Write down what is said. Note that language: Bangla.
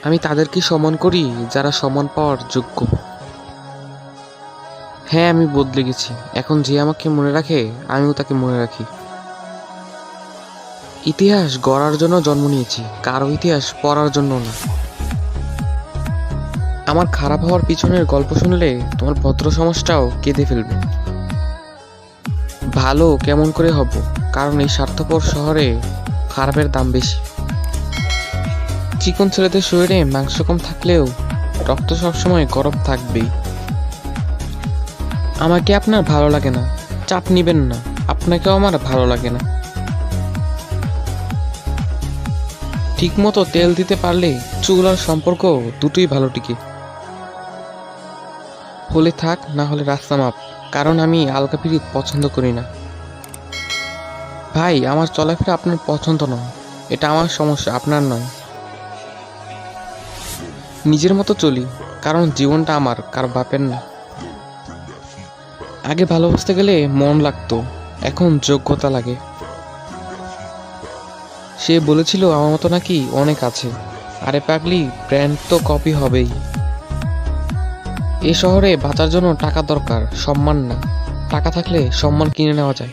আমি তাদেরকে সম্মান করি যারা সম্মান পাওয়ার যোগ্য। হ্যাঁ, আমি বদলে গেছি। এখন যে আমাকে মনে রাখে আমিও তাকে মনে রাখি। ইতিহাস গড়ার জন্য জন্ম নিয়েছি, কারো ইতিহাস পড়ার জন্য না। আমার খারাপ হওয়ার পিছনের গল্প শুনলে তোমার ভদ্র সমাজটাও কেঁদে ফেলবে। ভালো কেমন করে হব, কারণ এই স্বার্থপর শহরে খারাপের দাম বেশি। চিকন ছেলেদের শরীরে মাংস কম থাকলেও রক্ত সবসময় গরম থাকবেই। আমাকে আপনার ভালো লাগে না, চাপ নিবেন না। আপনাকেও আমার ভালো লাগে না। ঠিকমতো তেল দিতে পারলে চুল আর সম্পর্ক দুটোই ভালো টিকে। হলে থাক, না হলে রাস্তা মাপ, কারণ আমি আলগা পিরিত পছন্দ করি না। ভাই, আমার চলাফেরা আপনার পছন্দ নয়, এটা আমার সমস্যা, আপনার নয়। নিজের মতো চলি, কারণ জীবনটা আমার, কার বাপের না। আগে ভালোবাসতে গেলে মন লাগতো, এখন যোগ্যতা লাগে। সে বলেছিল আমার মতো নাকি অনেক আছে। আরে পাগলি, ব্র্যান্ড তো কপি হবেই। এ শহরে বাঁচার জন্য টাকা দরকার, সম্মান না। টাকা থাকলে সম্মান কিনে নেওয়া যায়।